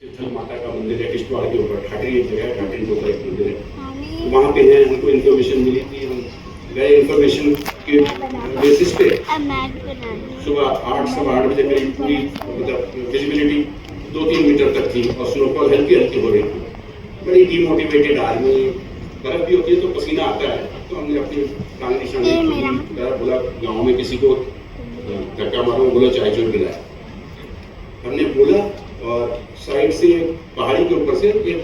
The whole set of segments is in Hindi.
तीर्थल माता का मंदिर है किश्तवाड़ के ऊपर, ठाठरी एक जगह है, ठाठरी के ऊपर एक मंदिर है। तो वहाँ पे है, हमको इन्फॉर्मेशन मिली थी, हम गए इन्फॉर्मेशन के बेसिस पे सुबह 8-8:15 बजे करीब पूरी मतलब विजिबिलिटी 2-3 मीटर तक थी और स्नोफॉल हल्की हल्की हो रही थी। बड़ी डीमोटिवेटेड आदमी, बर्फ भी होती है तो पसीना आता है, तो हमने अपनी टांग निशानी बोला गाँव में किसी को धक्का मारो, बोला चाय चोट पिलाए। हमने बोला और साइड से पहाड़ी के ऊपर से एक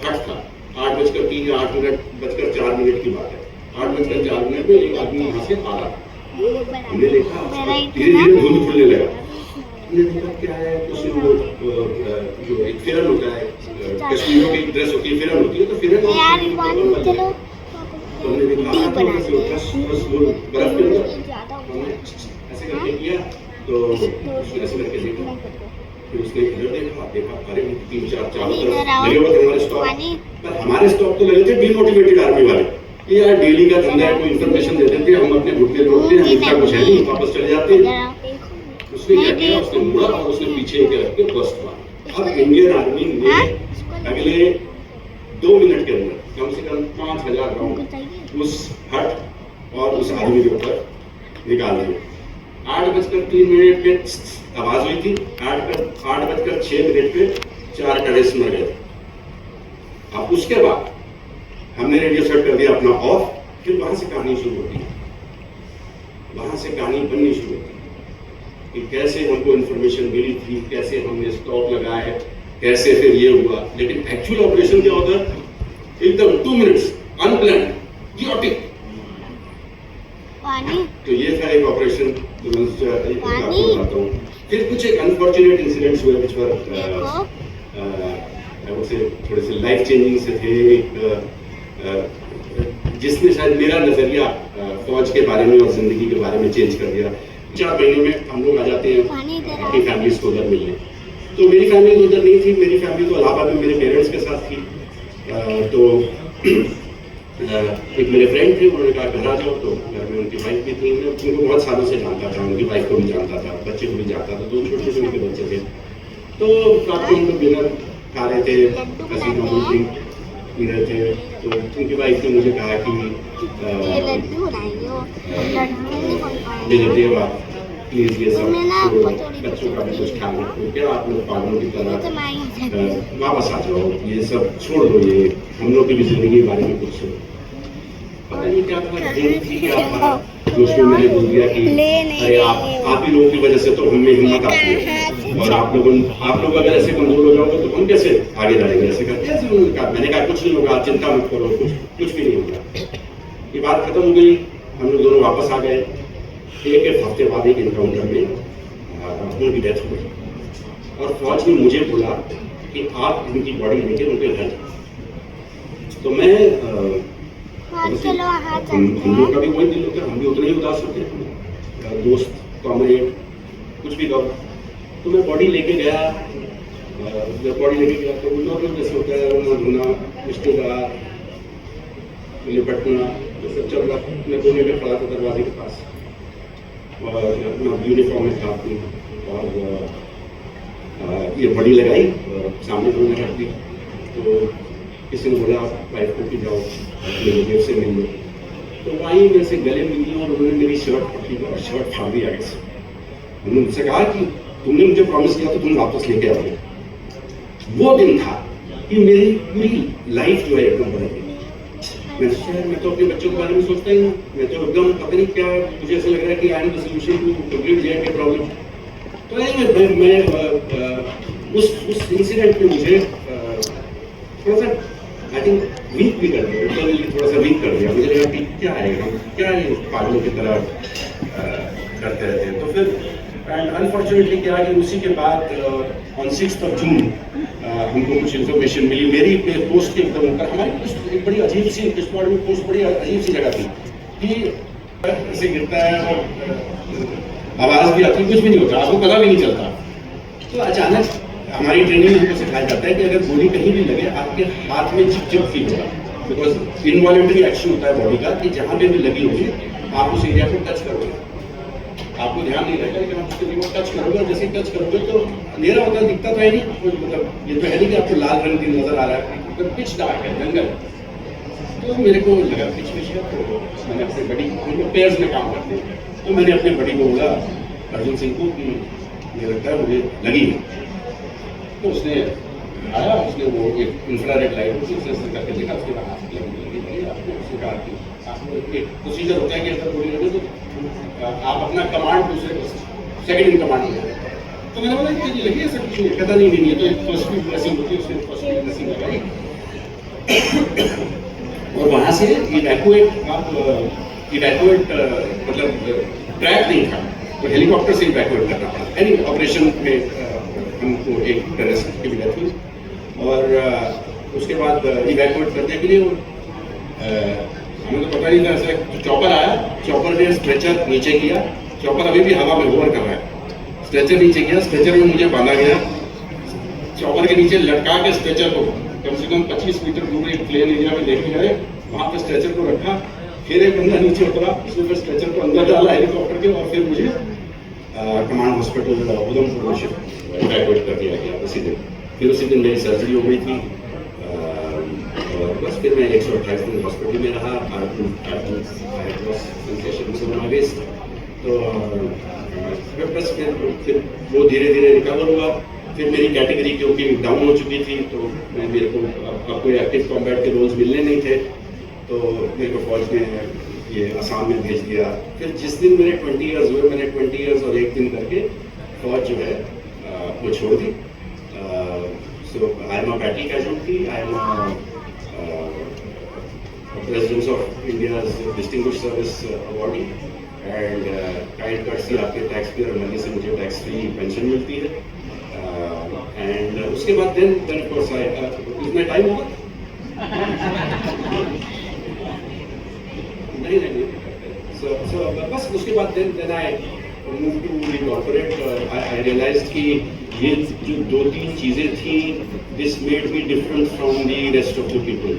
हट था। 8:03 या 8:04 की बात है। 8:04 में एक आदमी वहाँ से आ रहा। हमने देखा धीरे धीरे धुंध खुलने लगा। हमने देखा क्या है, उसमें वो जो एक फिरन होता है, कश्मीरियों की ड्रेस होती है, फिरन होती है, तो फिरन तो हमने देखा बर्फ के अंदर ऐसे करके किया, तो उसने ऐसे करके देखा, फिर उसने इधर देखा अरे 3-4 चारों तरफ लगे हुए थे हमारे स्टॉप, पर हमारे स्टॉप तो लगे थे डीमोटिवेटेड आर्मी वाले। ये यार डेली का धंधा है, कोई इन्फॉर्मेशन दे देते हैं, हम अपने घुटने तोड़ते हैं, इतना कुछ है नहीं, वापस चले जाते हैं। उसने क्या किया, उसने मुड़ा और उसने पीछे के रख के बस्ट मारा। अब इंडियन आर्मी ने अगले 2 मिनट के अंदर कम से कम 5000 राउंड उस हट और उस आदमी के ऊपर निकाल दिए। 8:03 पे आवाज हुई थी, 8:06 पे 4 टेररिस्ट मर गए। अब उसके बाद हमने रेडियो सेट कर दिया अपना ऑफ, फिर वहां से कहानी शुरू होती है, वहां से कहानी बननी शुरू होती है कि कैसे हमको इन्फॉर्मेशन मिली थी, कैसे हमने स्टॉप लगाए, कैसे फिर ये हुआ। लेकिन एक्चुअल ऑपरेशन क्या होता है, एकदम 2 मिनट्स अनप्लान्ड जियोटिक। तो ये था एक ऑपरेशन, तो मैं आपको बताता हूँ। फिर कुछ एक अनफॉर्चुनेट इंसिडेंट्स हुए which were थोड़े से लाइफ चेंजिंग से थे। जिसने शायद मेरा नजरिया फौज के बारे में और जिंदगी के बारे में चेंज कर दिया। 4 महीने में हम लोग आ जाते हैं अपनी फैमिलीज को उधर मिलने। तो मेरी फैमिली तो उधर नहीं थी, मेरी फैमिली तो इलाहाबाद में मेरे पेरेंट्स के साथ थी। तो एक मेरे फ्रेंड थे, उन्होंने कहा घर आ जाओ, तो घर में उनकी वाइफ भी थी, मैं उनको बहुत सालों से जानता था, उनकी वाइफ को भी जानता था, बच्चे को भी जानता था, 2 छोटे उनके बच्चे थे। तो रात में हम लोग डिनर खा रहे थे, ऐसी नॉर्मल ड्रिंक पी रहे थे, तो उनकी वाइफ ने मुझे कहा कि मेरे देव आप प्लीज ये सब बच्चों का भी कुछ ख्याल रखो, क्या आप लोग पागलों की तरह वापस आ जाओ, ये सब छोड़ दो, ये हम लोग की भी जिंदगी के बारे में कुछ पता नहीं क्या था। दोस्तों मैंने बोल दिया कि अरे आप ही लोगों की वजह से तो हमें हिम्मत आती है, और आप लोग अगर ऐसे कमजोर हो जाओगे तो हम कैसे आगे लड़ेंगे। ऐसे करके मैंने कहा कुछ नहीं होगा, चिंता मत करो, कुछ भी नहीं होगा। ये बात खत्म हो गई, हम लोग दोनों वापस आ गए। एक हफ्ते बाद एक इनकाउंटर में उनकी डेथ हो गई और फौज ने मुझे बोला कि आप उनकी बॉडी लेके उनके घर। तो मैं हम लोग का भी वही दिल होता है, हम भी उतना ही उदास होते हैं, दोस्त कॉमरेड कुछ भी कहो। तो मैं बॉडी लेके गया, जब बॉडी लेके गया तो नॉर्मल जैसे होता है, रोना धोना, रिश्तेदार निपटना, तो सब चल रहा। मैं कोने में खड़ा था दरवाजे के पास और अपना यूनिफॉर्म में था अपनी, और ये बॉडी लगाई सामने रोने रख दी। तो किसी ने बोला वाइफ को कि जाओ मेरे देव से मिल लो। तो वहीं मेरे से गले मिली और उन्होंने मेरी शर्ट पकड़ी और शर्ट फाड़ दी आगे से। उन्होंने मुझसे कहा कि तुमने मुझे प्रॉमिस किया तो तुम वापस लेके आओगे। वो दिन था कि मेरी पूरी लाइफ जो है एकदम बदल गई। मैं तो अपने बच्चों के बारे में सोचता ही हूँ, मैं तो एकदम पता नहीं क्या, मुझे ऐसा लग रहा है कि I am the solution to complete JNK problem. तो मैं उस इंसिडेंट में मुझे थोड़ा सा आई थिंक वीक भी कर दिया, थोड़ा सा वीक कर दिया। मुझे लगा कि क्या है, हम क्या ये पागलों की तरह करते रहते हैं। तो फिर एंड अनफॉर्चुनेटली क्या है कि उसी के बाद ऑन 6 जून हमको कुछ इन्फॉर्मेशन मिली मेरी पोस्ट के एकदम ऊपर। हमारी एक बड़ी अजीब सी किश्तवाड़ में पोस्ट, बड़ी अजीब सी जगह थी कि ऐसे गिरता है और आवाज़ भी आती है, कुछ भी नहीं होता, आपको पता भी नहीं चलता। तो अचानक हमारी ट्रेनिंग में हमको सिखाया जाता है कि अगर गोली कहीं भी लगे आपके हाथ में चिपचिप फील होगा, बिकॉज इनवॉलेंट्री एक्शन होता है बॉडी का कि जहाँ पे भी लगी होगी आप उस एरिया को टच करोगे, आपको ध्यान नहीं रहेगा, लेकिन आप उसके लिए टच करोगे, जैसे टच करोगे तो अंधेरा होता दिखता तो है नहीं, मतलब ये तो है नहीं कि आपको लाल रंग की नजर आ रहा है, मतलब पिच डार्क है, जंगल। तो मेरे को लगा पिच पिच है, तो मैंने अपने बड़ी, उनको पेयर्स में काम करते हैं, तो मैंने अपने बड़ी को बोला अर्जुन सिंह को कि मुझे लगता है मुझे लगी है। तो उसने आया, उसने वो एक इंफ्रारेड लाइट उसने करके देखा, उसके बाद हाथ लगी आपको। उसने कहा कि आपको एक प्रोसीजर होता है कि अगर गोली लगे तो आप अपना कमांड दूसरे को सेकंड इन कमांड में। तो मैंने बोला कि लगी ऐसा कुछ नहीं, कहता नहीं नहीं, तो एक फर्स्ट वीक ड्रेसिंग होती है, उसने फर्स्ट वीक ड्रेसिंग लगाई और वहाँ से इवैक्यूएट, आप इवैक्यूएट मतलब ट्रैक नहीं था, तो हेलीकॉप्टर से इवैक्यूएट करना पड़ा। एनी ऑपरेशन में हमको एक टेररिस्ट की भी डेथ हुई, और उसके बाद इवैक्यूएट करने के लिए हमें तो पता नहीं था, ऐसा चॉपर आया, चॉपर ने स्ट्रेचर नीचे किया, चॉपर अभी भी हवा में होवर कर रहा है, स्ट्रेचर नीचे किया, स्ट्रेचर में मुझे बांधा गया, चॉपर के नीचे लटका के स्ट्रेचर को कम से कम 25 मीटर दूर एक प्लेन एरिया में लेके गए, वहाँ पर स्ट्रेचर को रखा, फिर एक बंदा नीचे उतरा, उसने फिर स्ट्रेचर को अंदर डाला हेलीकॉप्टर के, और फिर मुझे कमांड हॉस्पिटल उधमपुर में इवैक्यूएट कर दिया गया उसी दिन। फिर उसी दिन मेरी सर्जरी हो गई थी, और बस फिर मैं 128 दिन हॉस्पिटल में रहा, तो बस फिर वो धीरे धीरे रिकवर हुआ। फिर मेरी कैटेगरी क्योंकि डाउन हो चुकी थी, तो मेरे को अब कोई एक्टिव कॉम्बैट के रोल्स मिलने नहीं थे, तो मेरे को फौज में ये आसाम में भेज दिया। फिर जिस दिन मेरे 20 ईयर्स हुए, मैंने 20 ईयर्स और एक दिन करके फौज जो है वो छोड़ दी। So I am a battle casualty, I am president of India's distinguished service awardee, and kind courtesy आपके टैक्स पेयर मनी से मुझे टैक्स फ्री पेंशन मिलती है। एंड उसके बाद देन ऑफ कोर्स इतना टाइम होगा नहीं, so बस उसके बाद then I moved to the corporate. I realized कि ये जो 2-3 चीजें थी, this made me different from the rest of the people.